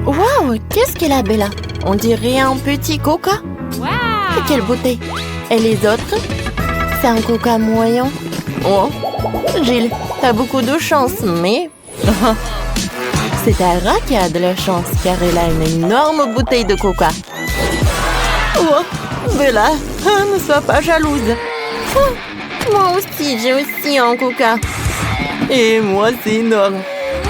Wow, qu'est-ce qu'elle a, Bella? On dirait un petit coca. Wow! Quelle beauté! Et les autres? C'est un coca moyen. Oh, Gilles, t'as beaucoup de chance, mais... C'est Tara qui a de la chance, car elle a une énorme bouteille de coca. Oh, Bella, ne sois pas jalouse. Oh, moi aussi, j'ai aussi un coca. Et moi, c'est énorme.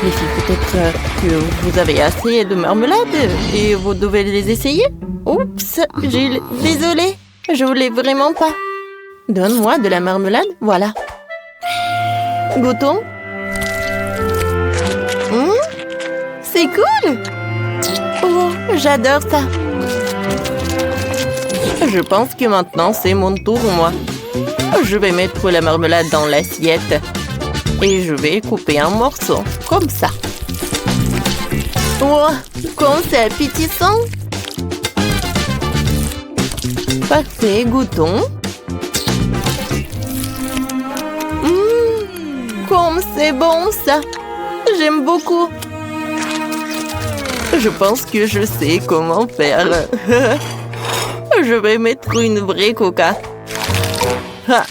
Les filles, peut-être que vous avez assez de marmelade et vous devez les essayer. Oups, Gilles, désolée, je voulais vraiment pas. Donne-moi de la marmelade, voilà. Goûtons. C'est cool. Oh, j'adore ça. Je pense que maintenant, c'est mon tour, moi. Je vais mettre la marmelade dans l'assiette. Et je vais couper un morceau, comme ça. Oh, comme c'est appétissant. Parfait, goûtons. Comme c'est bon, ça. J'aime beaucoup. Je pense que je sais comment faire. Je vais mettre une vraie coca. Ah.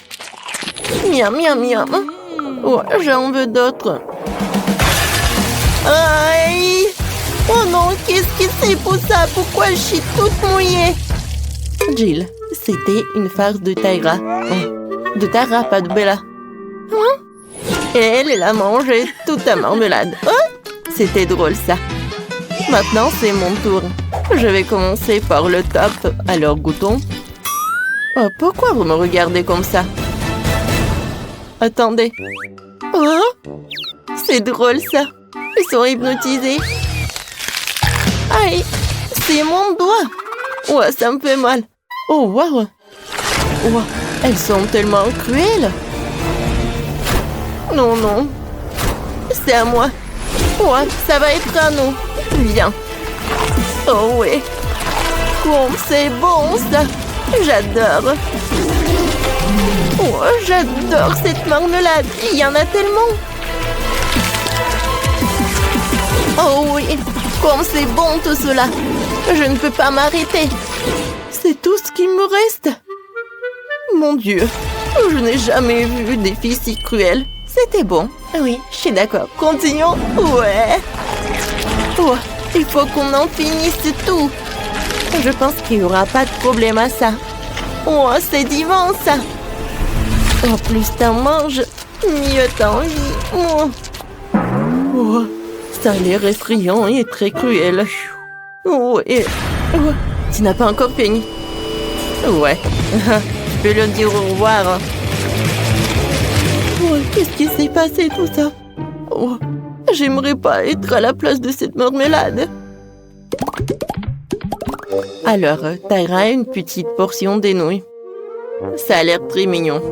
Miam, miam, miam. Oh, j'en veux d'autres. Aïe! Oh non, qu'est-ce que c'est pour ça? Pourquoi je suis toute mouillée? Jill, c'était une farce de Tyra. Oh, de Tara, pas de Bella. Et elle a mangé toute la marmelade. Oh, c'était drôle, ça. Maintenant, c'est mon tour. Je vais commencer par le top. Alors, goûtons. Oh, pourquoi vous me regardez comme ça? Attendez. Oh, c'est drôle, ça. Ils sont hypnotisés. Aïe, c'est mon doigt. Oh, ça me fait mal. Oh, waouh. Oh, elles sont tellement cruelles. Non, non. C'est à moi. Oh, ça va être à nous. Viens. Oh, oui. Oh, c'est bon, ça. J'adore. Oh, j'adore cette marmelade. Il y en a tellement. Oh oui, comme c'est bon tout cela. Je ne peux pas m'arrêter. C'est tout ce qui me reste. Mon Dieu, je n'ai jamais vu des filles si cruelles. C'était bon. Oui, je suis d'accord. Continuons. Ouais. Oh, il faut qu'on en finisse tout. Je pense qu'il n'y aura pas de problème à ça. Oh, c'est divin, ça. Oh, plus t'en manges, mieux t'en vis. Oh. Oh, ça a l'air effrayant et très cruel. Oh, et... oh, tu n'as pas encore fini. Ouais, je peux le dire au revoir. Oh, qu'est-ce qui s'est passé tout ça? Oh, j'aimerais pas être à la place de cette marmelade. Alors, Tyra a une petite portion des nouilles. Ça a l'air très mignon.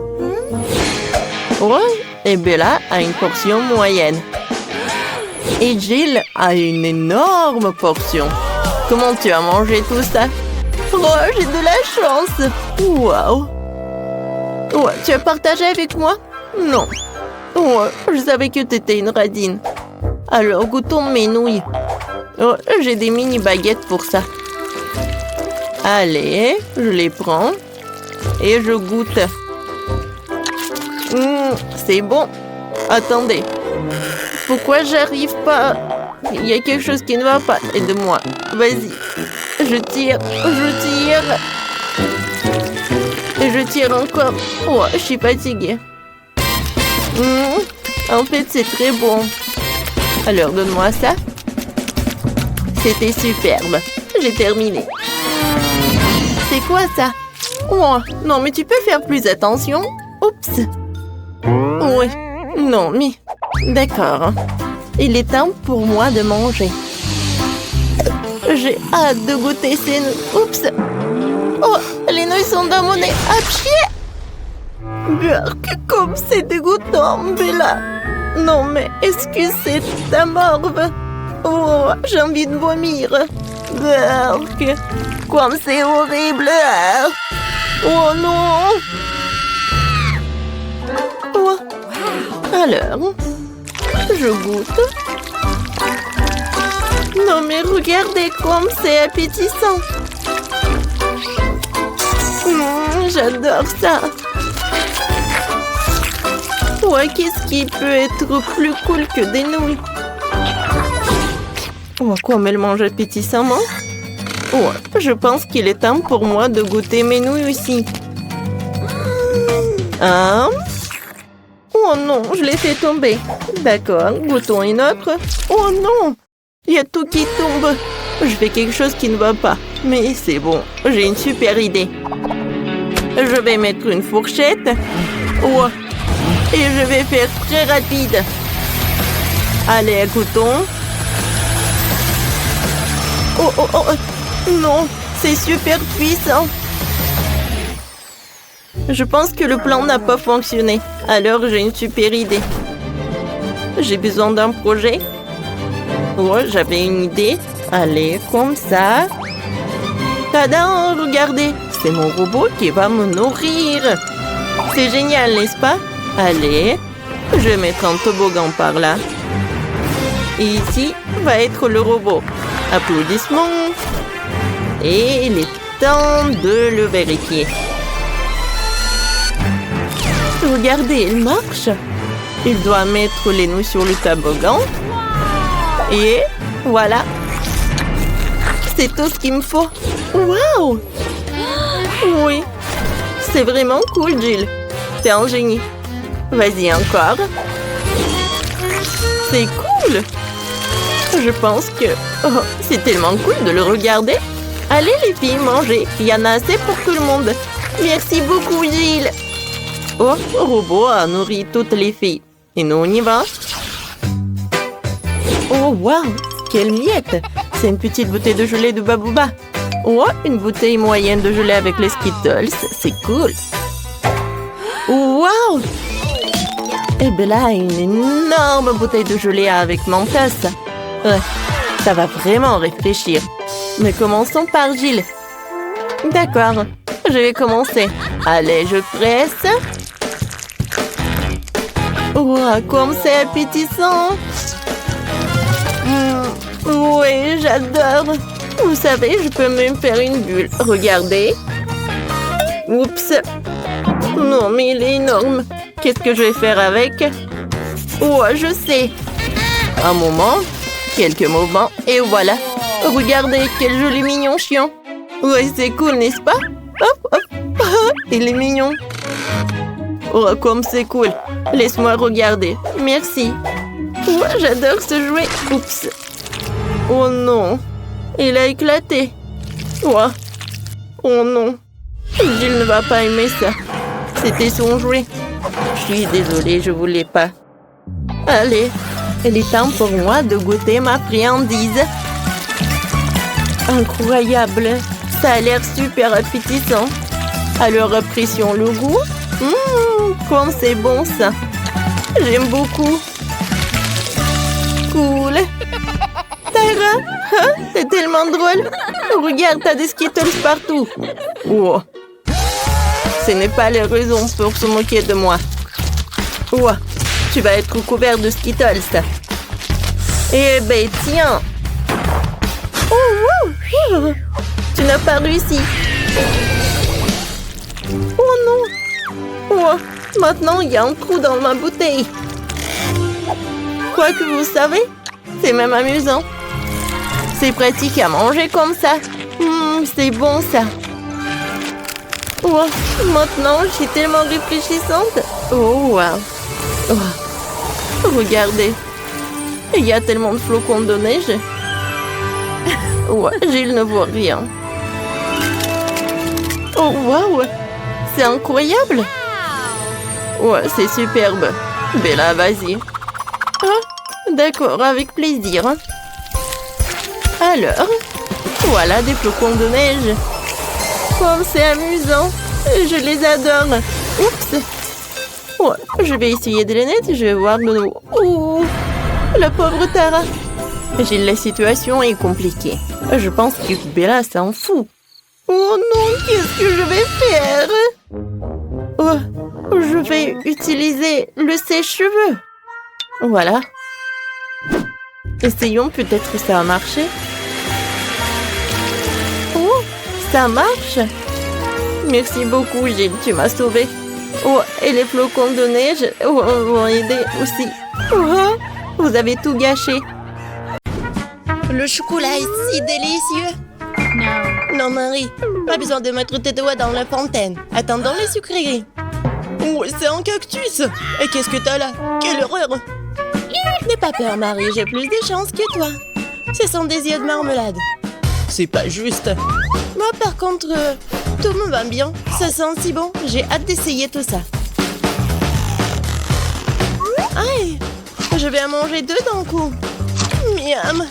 Ouais, et Bella a une portion moyenne. Et Jill a une énorme portion. Comment tu as mangé tout ça? Oh, j'ai de la chance. Waouh. Ouais, tu as partagé avec moi? Non. Ouais, je savais que tu étais une radine. Alors, goûtons mes nouilles. Oh, j'ai des mini baguettes pour ça. Allez, je les prends. Et je goûte. C'est bon. Attendez. Pourquoi j'arrive pas? Il y a quelque chose qui ne va pas. Aide-moi. Vas-y. Je tire. Je tire. Et je tire encore. Oh, je suis fatiguée. En fait, c'est très bon. Alors, donne-moi ça. C'était superbe. J'ai terminé. C'est quoi ça? Oh, non, mais tu peux faire plus attention. Oups. Oui. Non, mais... D'accord. Il est temps pour moi de manger. J'ai hâte de goûter ces nouilles. Oups. Oh, les nouilles sont dans mon nez. Apchier. Burk, comme c'est dégoûtant, Bella. Non, mais est-ce que c'est ta morve? Oh, j'ai envie de vomir. Burk, comme c'est horrible. Oh non. Oh. Alors, je goûte. Non mais regardez comme c'est appétissant. J'adore ça. Ouais, qu'est-ce qui peut être plus cool que des nouilles? Oh, comme elle mange appétissamment. Ouais, je pense qu'il est temps pour moi de goûter mes nouilles aussi. Oh non, je l'ai fait tomber. D'accord, goûtons une autre. Oh non, il y a tout qui tombe. Je fais quelque chose qui ne va pas. Mais c'est bon, j'ai une super idée. Je vais mettre une fourchette. Ouais. Et je vais faire très rapide. Allez, goûtons. Oh, oh, oh. Non, c'est super puissant. Je pense que le plan n'a pas fonctionné. Alors, j'ai une super idée. J'ai besoin d'un projet. Oh, j'avais une idée. Allez, comme ça. Tada, regardez. C'est mon robot qui va me nourrir. C'est génial, n'est-ce pas? Allez, je vais mettre un toboggan par là. Et ici va être le robot. Applaudissements. Et il est temps de le vérifier. Regardez, il marche. Il doit mettre les nouilles sur le toboggan. Et voilà. C'est tout ce qu'il me faut. Waouh! Oui. C'est vraiment cool, Jill. T'es un génie. Vas-y, encore. C'est cool. Je pense que... Oh, c'est tellement cool de le regarder. Allez, les filles, mangez. Il y en a assez pour tout le monde. Merci beaucoup, Jill. Oh, le robot a nourri toutes les filles. Et nous, on y va. Oh, waouh! Quelle miette! C'est une petite bouteille de gelée de Babouba. Oh, une bouteille moyenne de gelée avec les Skittles. C'est cool. Waouh! Et bien là, une énorme bouteille de gelée avec Mentos. Ça va vraiment réfléchir. Mais commençons par Jill. D'accord, je vais commencer. Allez, je presse. Wow, comme c'est appétissant. Oui, j'adore. Vous savez, je peux même faire une bulle. Regardez. Oups. Non, mais il est énorme. Qu'est-ce que je vais faire avec? Oh, je sais. Un moment. Quelques mouvements. Et voilà. Regardez, quel joli mignon chien. Ouais, c'est cool, n'est-ce pas? Hop, hop. Il est mignon. Oh, comme c'est cool. Laisse-moi regarder. Merci. Ouais, j'adore ce jouet. Oups. Oh non. Il a éclaté. Ouais. Oh non. Jill ne va pas aimer ça. C'était son jouet. Je suis désolée, je voulais pas. Allez, il est temps pour moi de goûter ma friandise. Incroyable. Ça a l'air super appétissant. Alors apprécions le goût. Comme c'est bon ça. J'aime beaucoup. Cool. Tara, hein? C'est tellement drôle. Regarde, t'as des Skittles partout. Wow. Ce n'est pas la raison pour se moquer de moi. Wow. Tu vas être couvert de Skittles. Eh ben, tiens. Oh, wow. Tu n'as pas réussi. Oh non. Oh, maintenant, il y a un trou dans ma bouteille. Quoi que vous savez, c'est même amusant. C'est pratique à manger comme ça. C'est bon ça. Oh, maintenant, je suis tellement réfléchissante. Oh, wow. Oh, regardez. Il y a tellement de flocons de neige. Ouais, Jill ne voit rien. Oh, wow. C'est incroyable. Ouais, c'est superbe. Bella, vas-y. Ah, d'accord, avec plaisir. Alors, voilà des flocons de neige. Comme c'est amusant. Je les adore. Oups. Ouais, je vais essayer de les nettoyer. Je vais voir de nouveau. Oh, la pauvre Tara. La situation est compliquée. Je pense que Bella s'en fout. Oh non, qu'est-ce que je vais faire? Oh, je vais utiliser le sèche-cheveux. Voilà. Essayons, peut-être ça a marché. Oh, ça marche. Merci beaucoup, Gilles, tu m'as sauvée. Oh, et les flocons de neige vont aider aussi. Oh, vous avez tout gâché. Le chocolat est si délicieux. Non, Marie, pas besoin de mettre tes doigts dans la fontaine. Attendons les sucreries. Oh, c'est un cactus. Et qu'est-ce que t'as là? Quelle horreur. N'aie pas peur, Marie, j'ai plus de chance que toi. Ce sont des yeux de marmelade. C'est pas juste. Moi, par contre, tout me va bien. Ça sent si bon. J'ai hâte d'essayer tout ça. Aïe, je vais en manger 2 d'un coup. Miam.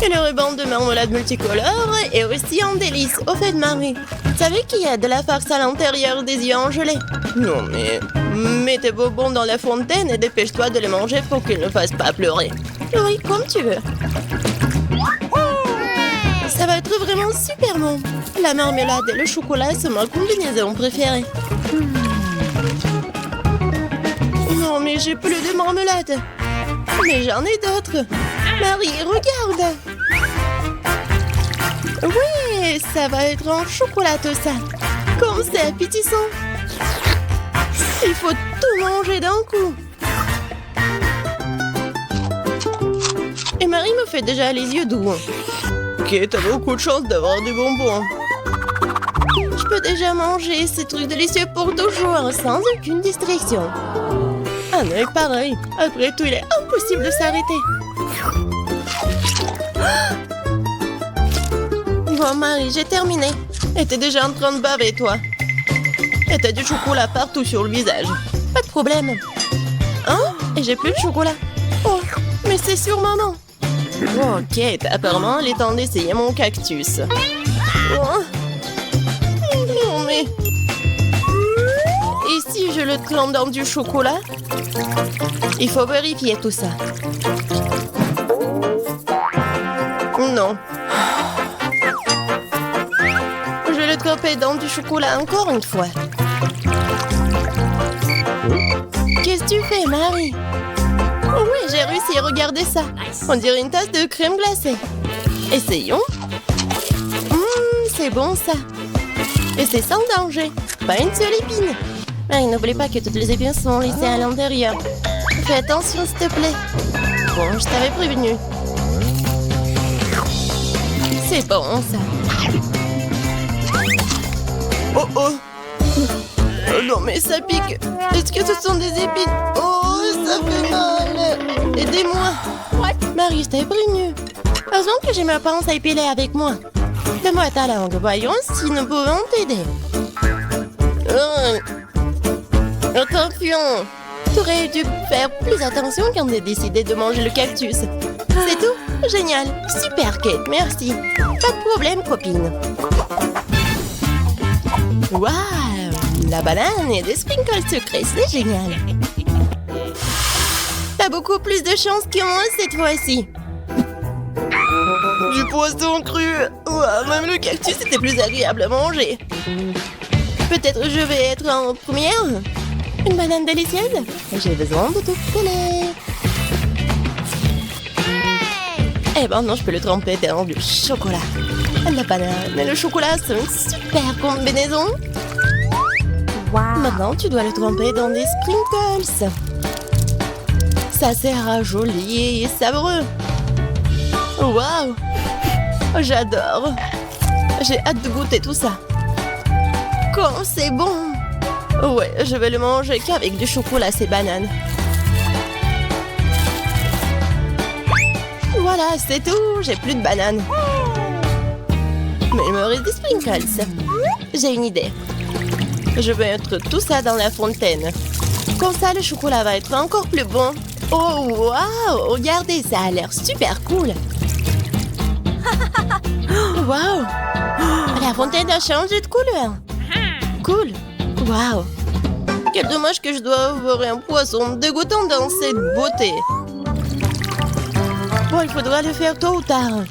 Et le ruban de marmelade multicolore est aussi un délice. Au fait, Marie, tu savais qu'il y a de la farce à l'intérieur des yeux en gelée? Non, mais mets tes bonbons dans la fontaine et dépêche-toi de les manger pour qu'ils ne fassent pas pleurer. Oui, comme tu veux. Ça va être vraiment super bon. La marmelade et le chocolat sont ma combinaison préférée. Non, mais j'ai plus de marmelade. Mais j'en ai d'autres. Marie, regarde. Oui, ça va être en chocolat tout ça. Comme c'est appétissant. Il faut tout manger d'un coup. Et Marie me fait déjà les yeux doux. Ok, t'as beaucoup de chance d'avoir des bonbons. Je peux déjà manger ces trucs délicieux pour toujours, sans aucune distraction. Ah non, pareil. Après tout, il est impossible de s'arrêter. Bon, Marie, j'ai terminé. Et t'es déjà en train de baver, toi. Et t'as du chocolat partout sur le visage. Pas de problème. Hein? Et j'ai plus de chocolat. Oh, mais c'est sur maman. Ok, apparemment, il est temps d'essayer mon cactus. Oh. Non, mais... Et si je le trempe dans du chocolat? Il faut vérifier tout ça. Non. Je vais le tremper dans du chocolat encore une fois. Qu'est-ce que tu fais, Marie? Oh oui, j'ai réussi, regardez ça. On dirait une tasse de crème glacée. Essayons. C'est bon ça. Et c'est sans danger. Pas une seule épine. Marie, n'oublie pas que toutes les épines sont laissées à l'intérieur. Fais attention, s'il te plaît. Bon, je t'avais prévenu. C'est bon, ça. Oh, oh. Oh non, mais ça pique. Est-ce que ce sont des épines? Oh, ça fait mal. Aidez-moi. Marie, je t'avais prévenu. Heureusement que j'ai ma pince à épiler avec moi. Donne-moi ta langue, voyons si nous pouvons t'aider. Attention. Tu aurais dû faire plus attention quand tu as décidé de manger le cactus. C'est tout? Génial. Super, Kate, merci. Pas de problème, copine. Waouh! La banane et des sprinkles sucrés, c'est génial. T'as beaucoup plus de chance que moi cette fois-ci. Du poisson cru. Ouah, même le cactus était plus agréable à manger. Peut-être je vais être en première. Une banane délicieuse. J'ai besoin de tout coller. Eh ben non, je peux le tremper dans du chocolat. La banane et le chocolat, c'est une super combinaison. Wow. Maintenant, tu dois le tremper dans des sprinkles. Ça sera joli et savoureux. Waouh! J'adore. J'ai hâte de goûter tout ça. Comme c'est bon! Ouais, je vais le manger qu'avec du chocolat, ces bananes. Voilà, c'est tout. J'ai plus de bananes. Mais il me reste des sprinkles. J'ai une idée. Je vais mettre tout ça dans la fontaine. Comme ça, le chocolat va être encore plus bon. Oh, waouh! Regardez, ça a l'air super cool. Waouh! La fontaine a changé de couleur. Cool. Waouh! Quel dommage que je dois avoir un poisson dégoûtant dans cette beauté. Bon, il faudra le faire tôt ou tard.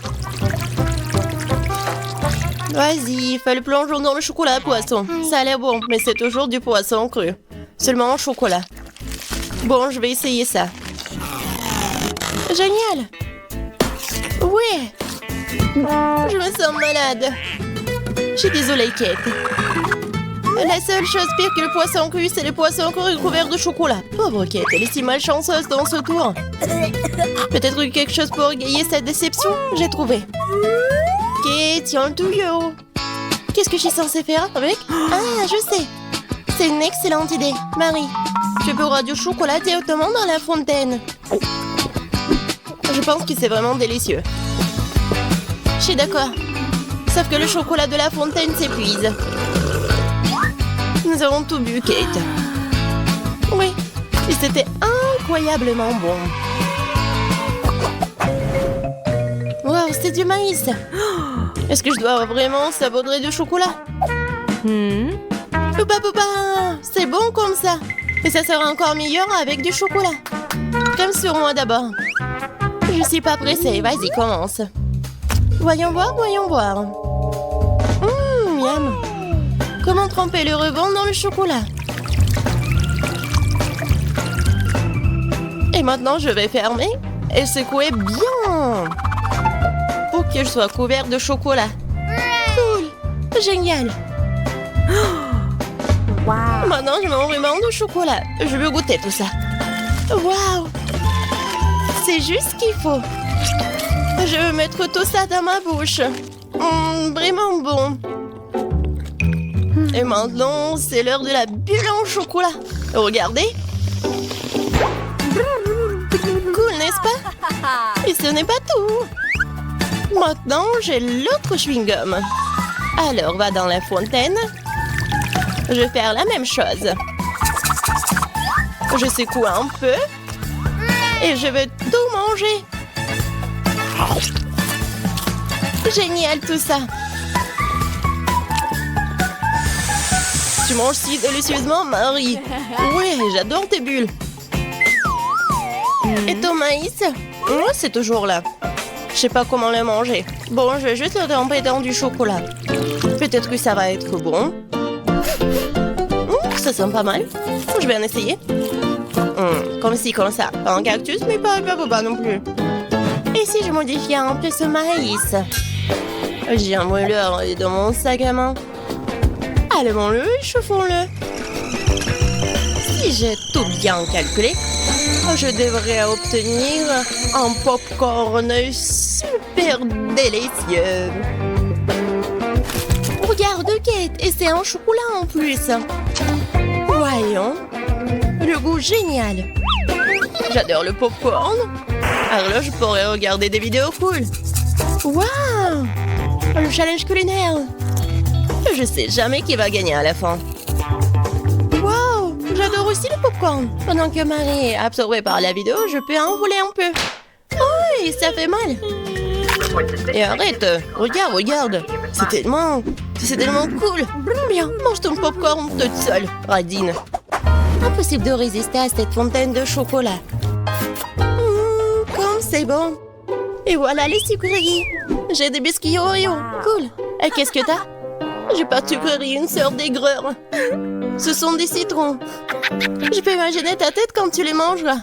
Vas-y, fais le plongeon dans le chocolat, poisson. Ça a l'air bon, mais c'est toujours du poisson cru. Seulement en chocolat. Bon, je vais essayer ça. Génial. Ouais. Je me sens malade. Je suis désolée, Kate. La seule chose pire que le poisson cru, c'est le poisson cru couvert de chocolat. Pauvre Kate, elle est si malchanceuse dans ce tour. Peut-être quelque chose pour égayer cette déception. J'ai trouvé. Kate, tiens le tuyau. Qu'est-ce que je suis censée faire avec? Ah, je sais. C'est une excellente idée. Marie, tu peux du chocolat directement dans la fontaine. Je pense que c'est vraiment délicieux. Je suis d'accord. Sauf que le chocolat de la fontaine s'épuise. Nous avons tout bu, Kate. Oui, et c'était incroyablement bon. Wow, c'est du maïs. Est-ce que je dois vraiment saupoudrer du chocolat? Poupa, poupa, c'est bon comme ça. Et ça sera encore meilleur avec du chocolat. Comme sur moi d'abord. Je suis pas pressée, vas-y, commence. Voyons voir, voyons voir. Miam. Comment tremper le rebond dans le chocolat? Et maintenant, je vais fermer et secouer bien pour que je sois couvert de chocolat. Cool! Génial! Wow. Maintenant, je mange vraiment de chocolat. Je veux goûter tout ça. Waouh! C'est juste ce qu'il faut. Je veux mettre tout ça dans ma bouche. Vraiment bon. Et maintenant, c'est l'heure de la bulle en chocolat. Regardez. Cool, n'est-ce pas? Et ce n'est pas tout. Maintenant, j'ai l'autre chewing-gum. Alors, va dans la fontaine. Je vais faire la même chose. Je secoue un peu. Et je vais tout manger. Génial tout ça. Tu manges si délicieusement, Marie. Ouais, j'adore tes bulles. Et ton maïs? C'est toujours là. Je sais pas comment le manger. Bon, je vais juste le tremper dans du chocolat. Peut-être que ça va être bon. Ça sent pas mal. Je vais en essayer. Comme ci, comme ça. Pas un cactus, mais pas non plus. Et si je modifiais un peu ce maïs? J'ai un mouleur dans mon sac à main. Allumons-le et chauffons-le. Si j'ai tout bien calculé, je devrais obtenir un popcorn super délicieux. Regarde, Kate, et c'est un chocolat en plus. Voyons. Le goût génial. J'adore le popcorn. Alors là, je pourrais regarder des vidéos cool. Waouh! Le challenge culinaire. Je sais jamais qui va gagner à la fin. Waouh! J'adore aussi le popcorn. Pendant que Marie est absorbée par la vidéo, je peux en voler un peu. Oh, et ça fait mal. Et arrête. Regarde. C'est tellement cool. Bien, mange ton popcorn toute seule, Radine. Impossible de résister à cette fontaine de chocolat. Comme c'est bon. Et voilà les sucreries. J'ai des biscuits Oreo. Cool. Et qu'est-ce que t'as? J'ai pas de sucrerie, une sœur d'aigreur. Ce sont des citrons. Je peux imaginer ta tête quand tu les mangeras.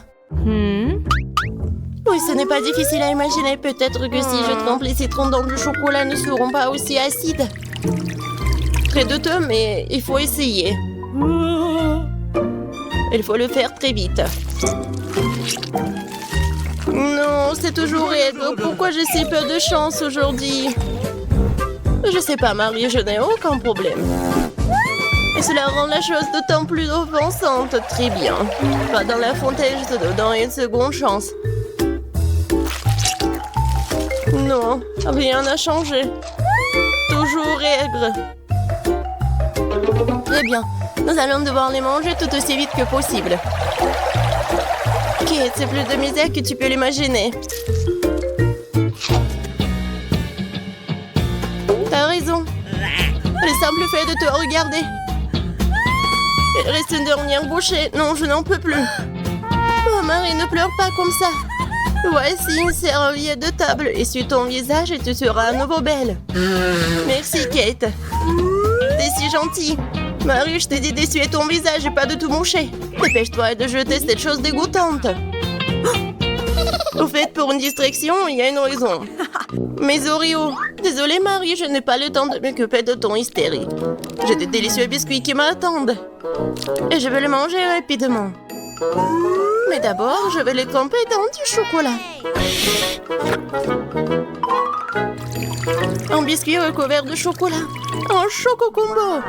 Oui, ce n'est pas difficile à imaginer. Peut-être que si je trempe les citrons dans du chocolat, ne seront pas aussi acides. Très douteux, mais il faut essayer. Il faut le faire très vite. Non, c'est toujours aigre. Pourquoi j'ai si peu de chance aujourd'hui? Je sais pas, Marie, je n'ai aucun problème. Et cela rend la chose d'autant plus offensante. Très bien. Va dans la fontaine, je te donne une seconde chance. Non, rien n'a changé. Toujours aigre. Très bien. Nous allons devoir les manger tout aussi vite que possible. Kate, c'est plus de misère que tu peux l'imaginer. T'as raison. Le simple fait de te regarder. Il reste une dernière bouchée. Non, je n'en peux plus. Oh, Marie, ne pleure pas comme ça. Voici une serviette de table. Essuie ton visage et tu seras à nouveau belle. Merci, Kate. T'es si gentille. Marie, je t'ai dit d'essuyer ton visage et pas de tout moucher. Dépêche-toi de jeter cette chose dégoûtante. Au fait, pour une distraction, il y a une raison. Mes Oreos. Désolée, Marie, je n'ai pas le temps de m'occuper de ton hystérie. J'ai des délicieux biscuits qui m'attendent. Et je vais les manger rapidement. Mais d'abord, je vais les tremper dans du chocolat. Un biscuit recouvert de chocolat. Un choco combo.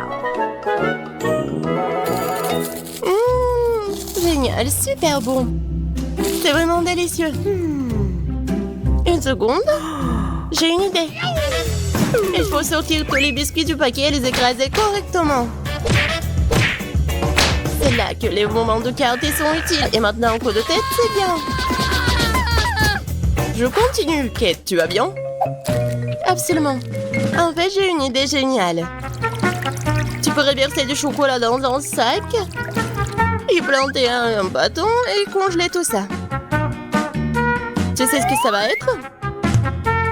Génial, super bon. C'est vraiment délicieux. Une seconde. J'ai une idée. Il faut sortir tous les biscuits du paquet et les écraser correctement. C'est là que les moments de quartier sont utiles. Et maintenant, un coup de tête, c'est bien. Je continue. Kate, tu vas bien? Absolument. En fait, j'ai une idée géniale. Tu pourrais verser du chocolat dans un sac, y planter un bâton et congeler tout ça. Tu sais ce que ça va être?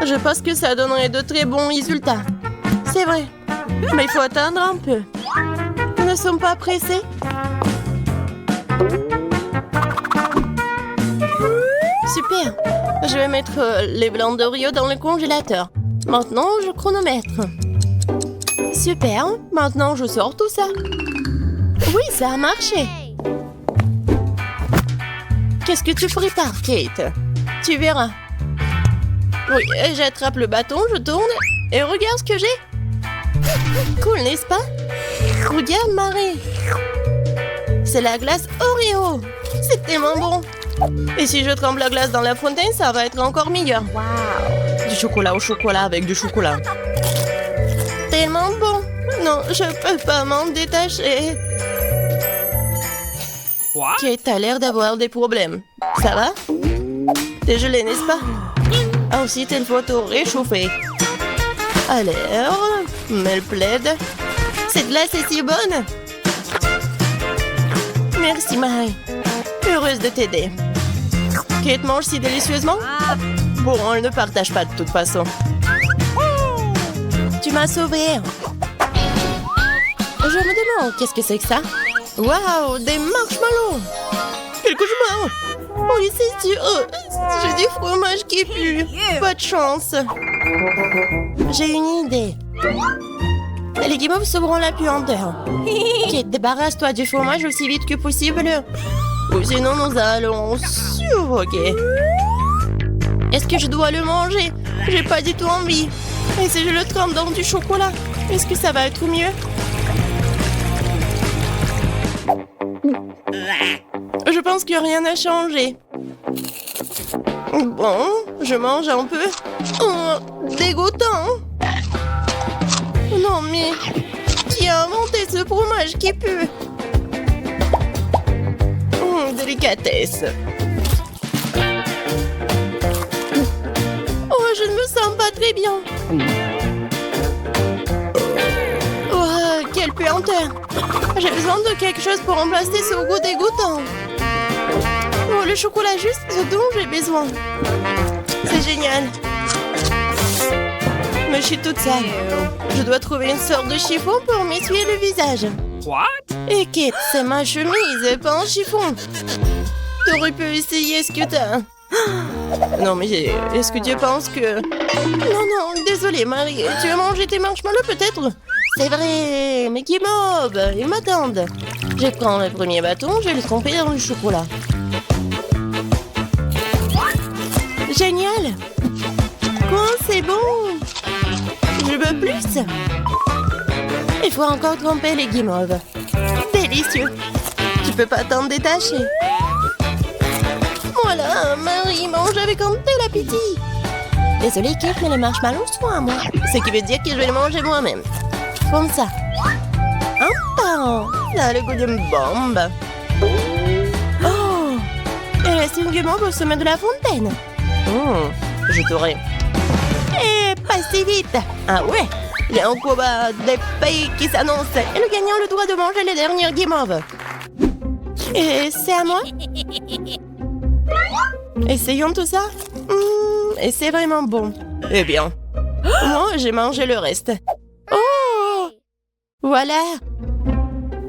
Je pense que ça donnerait de très bons résultats. C'est vrai. Mais il faut attendre un peu. Nous ne sommes pas pressés. Super. Je vais mettre les blancs d'Oreo dans le congélateur. Maintenant, je chronomètre. Super. Maintenant, je sors tout ça. Oui, ça a marché. Qu'est-ce que tu prépares, Kate? Tu verras. Oui, j'attrape le bâton, je tourne et regarde ce que j'ai. Cool, n'est-ce pas? Regarde, Marie. C'est la glace Oreo. C'est tellement bon. Et si je trempe la glace dans la fontaine, ça va être encore meilleur. Wow. Du chocolat au chocolat avec du chocolat. Tellement bon. Non, je peux pas m'en détacher. Kate a l'air d'avoir des problèmes. Ça va? T'es gelé, n'est-ce pas? Ensuite, il faut tout réchauffer. Alors, mets le plaid. Cette glace est si bonne. Merci, Marie. Heureuse de t'aider. Kate mange si délicieusement? Bon, elle ne partage pas de toute façon. Tu m'as sauvée. Je me demande, qu'est-ce que c'est que ça? Waouh, des marshmallows! Quel cauchemar! Oui, c'est sûr. J'ai du fromage qui pue. Pas de chance. J'ai une idée. Les guimauves sauront la puanteur. Kate, débarrasse-toi du fromage aussi vite que possible. Ou sinon, nous allons suffoquer. Est-ce que je dois le manger? J'ai pas du tout envie. Et si je le trempe dans du chocolat, est-ce que ça va être mieux? Je pense que rien n'a changé. Bon, je mange un peu. Oh, dégoûtant. Non mais, qui a inventé ce fromage qui pue? Délicatesse. Oh, je ne me sens pas très bien. Oh, quelle puanteur. J'ai besoin de quelque chose pour remplacer ce goût dégoûtant. Oh, le chocolat juste ce dont j'ai besoin. C'est génial. Mais je suis toute sale. Je dois trouver une sorte de chiffon pour m'essuyer le visage. What? Et Kate, c'est ma chemise, pas un chiffon. T'aurais pu essayer ce que t'as. Non, mais est-ce que tu penses que... Non, désolée, Marie. Tu as mangé tes marshmallows, peut-être? C'est vrai, mais guimauves, ils m'attendent. Je prends le premier bâton, je vais le tremper dans le chocolat. Génial! Quoi, c'est bon! Je veux plus! Il faut encore tremper les guimauves. Délicieux! Tu peux pas t'en détacher. Voilà, Marie mange avec un tel appétit. Désolée, Kate, mais les marshmallows sont à moi. Ce qui veut dire que je vais les manger moi-même. Comme ça. Un par un. Ça a le goût d'une bombe. Oh! Il reste une guimauve au sommet de la fontaine. Je t'aurai. Et pas si vite. Ah ouais? Il y a un combat des pays qui s'annonce. Et le gagnant a le droit de manger les dernières guimauves. Et c'est à moi? Essayons tout ça. Et c'est vraiment bon. Eh bien, moi, j'ai mangé le reste. Oh! Voilà.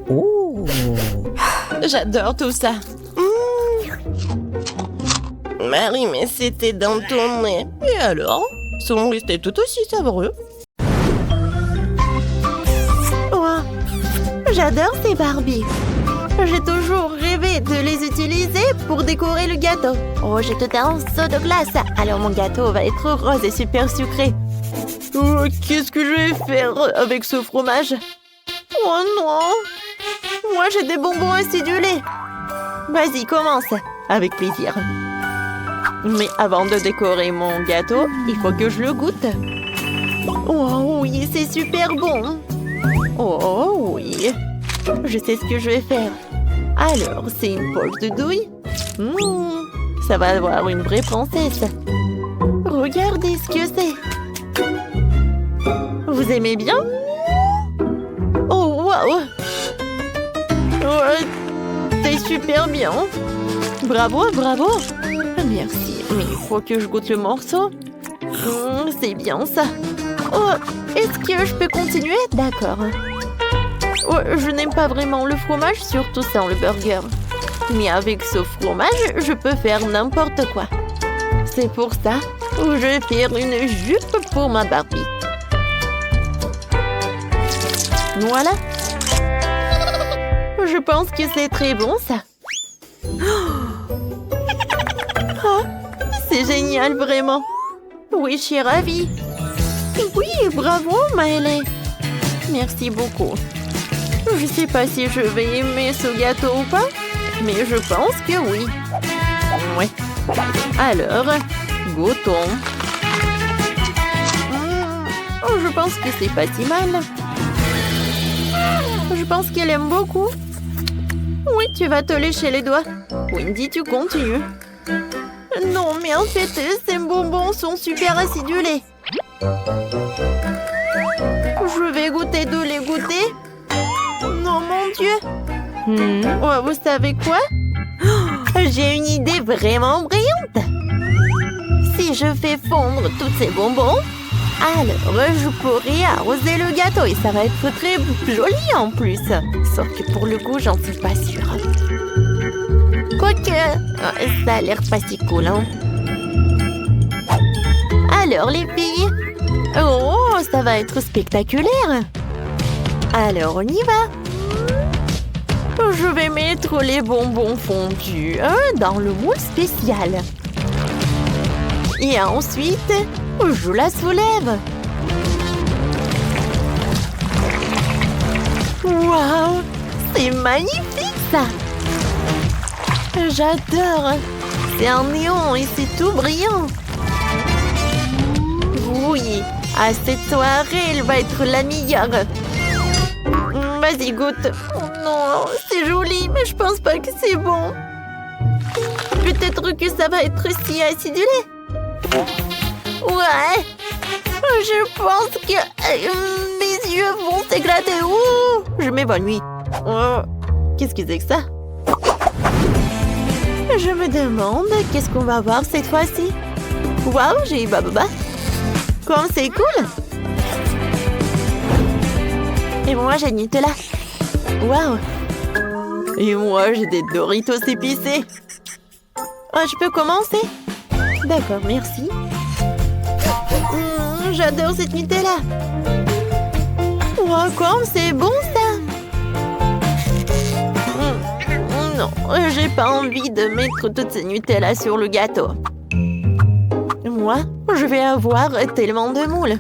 Oh. J'adore tout ça. Marie, mais c'était dans ton nez. Et alors? Ils sont restés tout aussi savoureux. Oh, j'adore ces Barbies. J'ai toujours rêvé de les utiliser pour décorer le gâteau. Oh, j'ai tout un seau de glace. Alors mon gâteau va être rose et super sucré. Oh, qu'est-ce que je vais faire avec ce fromage? Oh non! Moi, j'ai des bonbons acidulés. Vas-y, commence. Avec plaisir. Mais avant de décorer mon gâteau, il faut que je le goûte. Oh oui, c'est super bon. Oh oui. Je sais ce que je vais faire. Alors, c'est une poche de douille. Ça va avoir une vraie princesse. Regardez ce que c'est. Vous aimez bien? Oh, waouh! C'est super bien. Bravo, bravo. Merci, mais il faut que je goûte le morceau. C'est bien ça. Oh, est-ce que je peux continuer? D'accord. Oh, je n'aime pas vraiment le fromage, surtout sans le burger. Mais avec ce fromage, je peux faire n'importe quoi. C'est pour ça que je vais faire une jupe pour ma Barbie. Voilà. Je pense que c'est très bon, ça. Oh, c'est génial, vraiment. Oui, je suis ravie. Oui, bravo, Maëlle. Merci beaucoup. Je ne sais pas si je vais aimer ce gâteau ou pas, mais je pense que oui. Ouais. Alors, goûtons. Je pense que c'est pas si mal. Je pense qu'elle aime beaucoup. Oui, tu vas te lécher les doigts. Wendy, tu continues. Non, mais en fait, ces bonbons sont super acidulés. Je vais goûter de les goûter. Non, mon Dieu. Oh, vous savez quoi? J'ai une idée vraiment brillante. Si je fais fondre tous ces bonbons, alors je pourrai arroser le gâteau et ça va être très joli en plus. Sauf que pour le goût, j'en suis pas sûre. Quoique, ça a l'air pas si cool, hein? Alors les filles, oh, ça va être spectaculaire. Alors on y va. Je vais mettre les bonbons fondus dans le moule spécial. Et ensuite, je la soulève. Waouh, c'est magnifique ça. J'adore. C'est un néon et c'est tout brillant. Oui, à cette soirée, elle va être la meilleure. Vas-y, goûte. Oh non, c'est joli, mais je pense pas que c'est bon. Peut-être que ça va être si acidulé. Ouais. Je pense que mes yeux vont s'éclater. Ouh, je m'évanouis. Qu'est-ce que c'est que ça? Je me demande qu'est-ce qu'on va voir cette fois-ci. Waouh, j'ai eu Bababa. Comme c'est cool. Et moi, j'ai Nutella. Waouh. Et moi, j'ai des Doritos épicés. Oh, je peux commencer? D'accord, merci. J'adore cette Nutella. Wow, comme c'est bon, ça. Non, j'ai pas envie de mettre toutes ces Nutella sur le gâteau. Moi, je vais avoir tellement de moules.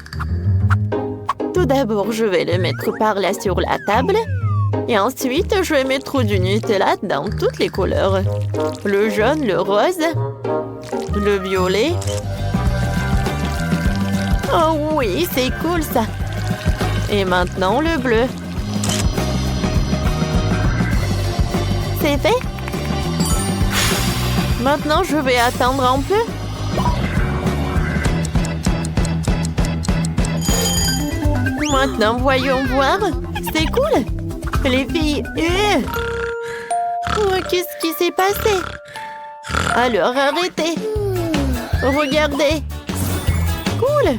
Tout d'abord, je vais le mettre par là sur la table. Et ensuite, je vais mettre du Nutella dans toutes les couleurs. Le jaune, le rose, le violet. Oh oui, c'est cool ça. Et maintenant, le bleu. C'est fait? Maintenant, je vais attendre un peu. Maintenant, voyons voir. C'est cool. Les filles... Oh, qu'est-ce qui s'est passé? Alors, arrêtez. Regardez. Cool.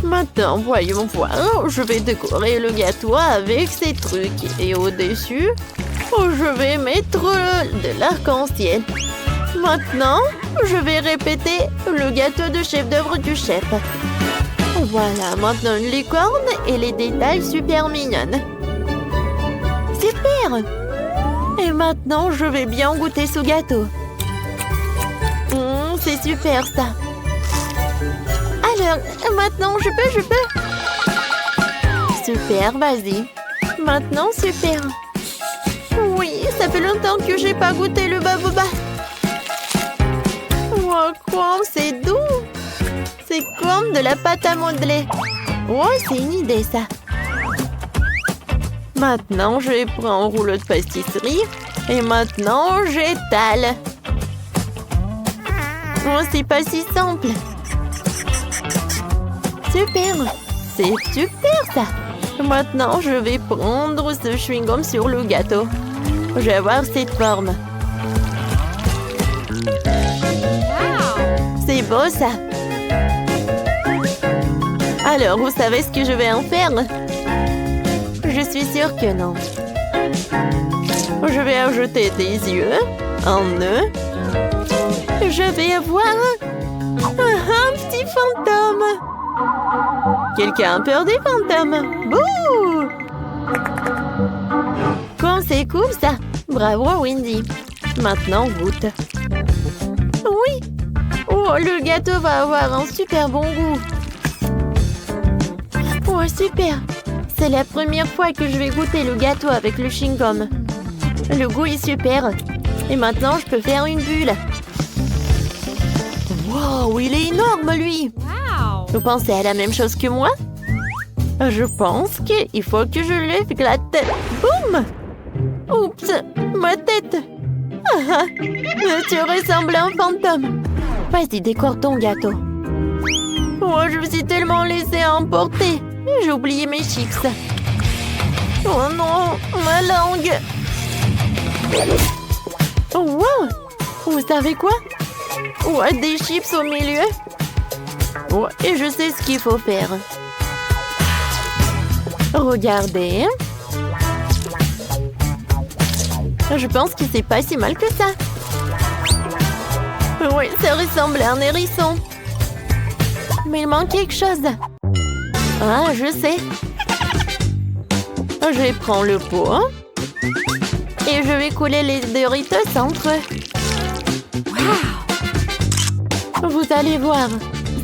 Maintenant, voyons voir. Je vais décorer le gâteau avec ces trucs. Et au-dessus, je vais mettre de l'arc-en-ciel. Maintenant, je vais répéter le gâteau de chef-d'œuvre du chef. Voilà, maintenant une licorne et les détails super mignonnes. Super! Et maintenant, je vais bien goûter ce gâteau. C'est super ça. Alors, maintenant, je peux. Super, vas-y. Maintenant, super. Oui, ça fait longtemps que j'ai pas goûté le baboba. Oh, quoi, c'est doux. C'est comme de la pâte à modeler. Oh, c'est une idée, ça. Maintenant, je prends un rouleau de pastisserie. Et maintenant, j'étale. Oh, c'est pas si simple. Super. C'est super, ça. Maintenant, je vais prendre ce chewing-gum sur le gâteau. Je vais avoir cette forme. C'est beau, ça. Alors, vous savez ce que je vais en faire? Je suis sûre que non. Je vais ajouter des yeux, un nœud. Je vais avoir un petit fantôme. Quelqu'un a peur des fantômes? Bouh! Comme c'est cool, ça. Bravo, Wendy. Maintenant, goûte. Oui. Oh, le gâteau va avoir un super bon goût. Oh, super. C'est la première fois que je vais goûter le gâteau avec le chewing-gum. Le goût est super. Et maintenant, je peux faire une bulle. Wow, il est énorme, lui. Wow. Vous pensez à la même chose que moi? Je pense qu'il faut que je l'éclate. Boum! Oups, ma tête. Tu ressembles à un fantôme. Vas-y, décore ton gâteau. Oh, je me suis tellement laissée emporter. J'ai oublié mes chips. Oh non, ma langue. Oh, wow! Vous savez quoi? Oh, des chips au milieu. Oh, et je sais ce qu'il faut faire. Regardez. Je pense que c'est pas si mal que ça. Oui, ça ressemble à un hérisson. Mais il manque quelque chose. Ah, je sais. Je prends le pot. Et je vais couler les Doritos entre eux. Wow! Vous allez voir.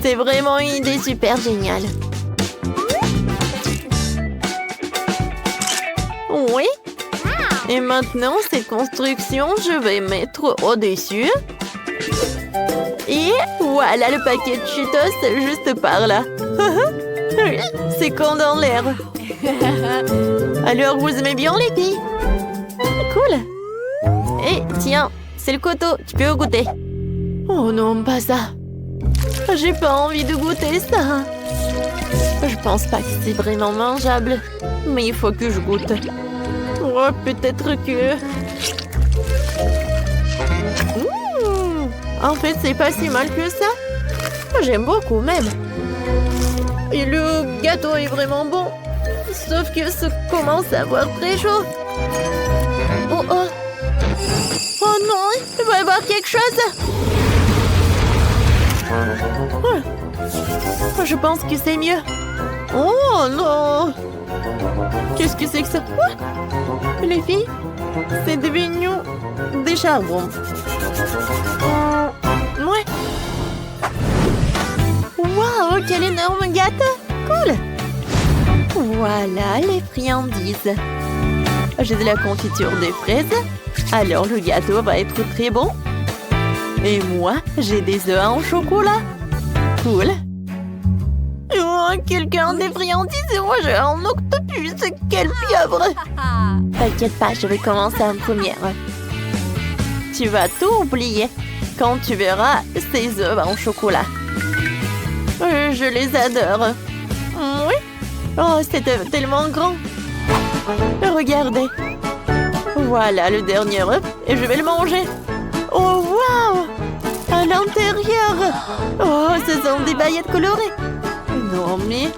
C'est vraiment une idée super géniale. Oui. Et maintenant, cette construction, je vais mettre au-dessus. Et voilà le paquet de Cheetos juste par là. C'est quand dans l'air. Alors, vous aimez bien les filles? Cool. Et tiens, c'est le coteau, tu peux goûter. Oh non, pas ça. J'ai pas envie de goûter ça. Je pense pas que c'est vraiment mangeable. Mais il faut que je goûte. Oh, peut-être que... En fait, c'est pas si mal que ça. J'aime beaucoup même. Et le gâteau est vraiment bon. Sauf que ça commence à avoir très chaud. Oh oh. Oh non, il va y avoir quelque chose. Je pense que c'est mieux. Oh non. Qu'est-ce que c'est que ça? Les filles, c'est devenu des charbons. Ouais. Waouh, quel énorme gâteau. Cool. Voilà les friandises. J'ai de la confiture de fraises. Alors le gâteau va être très bon. Et moi, j'ai des œufs en chocolat. Cool. Oh, quelqu'un a des friandises et moi j'ai un octopus. Quelle pieuvre. T'inquiète pas, je vais commencer en première. Tu vas tout oublier quand tu verras ces œufs en chocolat. Je les adore. Oui. Oh, c'était tellement grand. Regardez. Voilà le dernier œuf et je vais le manger. Oh, waouh! À l'intérieur. Oh, ce sont des paillettes colorées. Non, mais...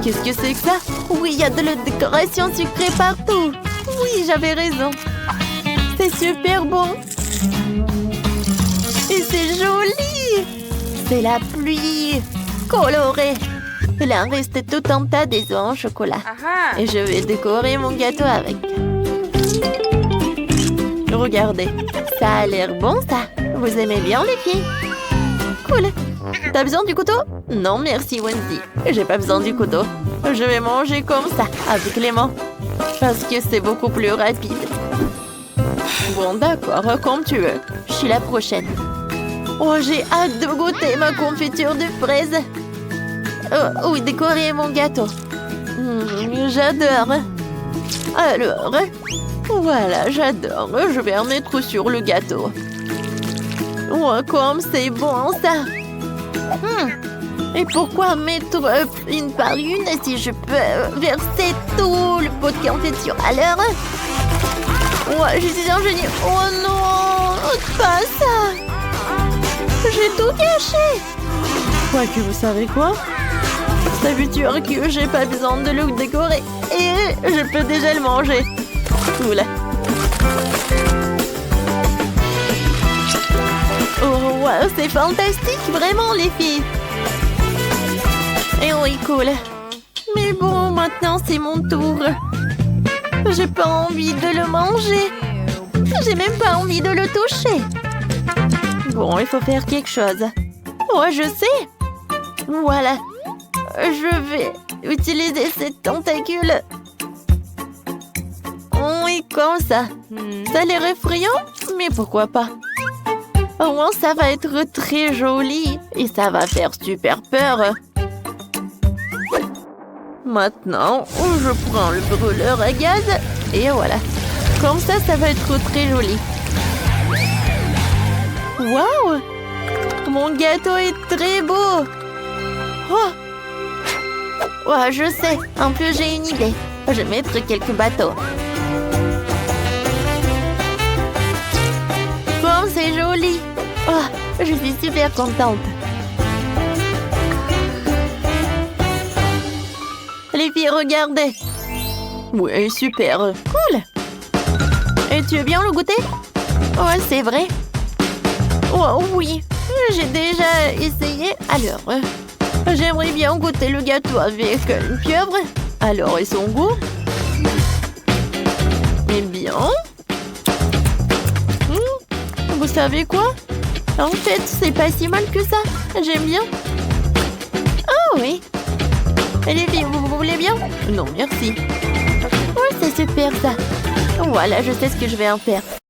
Qu'est-ce que c'est que ça? Oui, il y a de la décoration sucrée partout. Oui, j'avais raison. C'est super bon. c'est la pluie colorée. Il en reste tout un tas des œufs en chocolat. Et je vais décorer mon gâteau avec. Regardez, ça a l'air bon ça. Vous aimez bien les filles? Cool. T'as besoin du couteau? Non merci Wendy, j'ai pas besoin du couteau. Je vais manger comme ça, avec les mains. Parce que c'est beaucoup plus rapide. Bon d'accord, comme tu veux. Je suis la prochaine. Oh, j'ai hâte de goûter ma confiture de fraises. Oh, oui, décorer mon gâteau. J'adore. Alors, voilà, j'adore. Je vais en mettre sur le gâteau. Oh, comme c'est bon ça. Et pourquoi mettre une par une si je peux verser tout le pot de confiture à l'heure? Oh, je suis un génie. Oh non, pas ça. J'ai tout gâché. Quoique, vous savez quoi? Ça veut dire que j'ai pas besoin de le décorer. Et je peux déjà le manger. Oula. Oh, wow, c'est fantastique, vraiment, les filles. Et oui, cool. Mais bon, maintenant, c'est mon tour. J'ai pas envie de le manger. J'ai même pas envie de le toucher. Bon, il faut faire quelque chose. Oh, je sais. Voilà. Je vais utiliser cette tentacule. Oui, comme ça. Ça a l'air effrayant, mais pourquoi pas? Au moins, ça va être très joli. Et ça va faire super peur. Maintenant, je prends le brûleur à gaz. Et voilà. Comme ça va être très joli. Waouh! Mon gâteau est très beau. Oh! Ouais, je sais. En plus, j'ai une idée. Je vais mettre quelques bateaux. Comme c'est joli. Oh, je suis super contente. Les filles, regardez. Oui, super. Cool. Et tu veux bien le goûter? Oh, c'est vrai. Oh, oui. J'ai déjà essayé. Alors, j'aimerais bien goûter le gâteau avec une pieuvre. Alors, et son goût? Eh bien... vous savez quoi? En fait, c'est pas si mal que ça. J'aime bien. Ah oui. Et les filles, vous voulez bien? Non, merci. Oui, c'est super ça. Voilà, je sais ce que je vais en faire.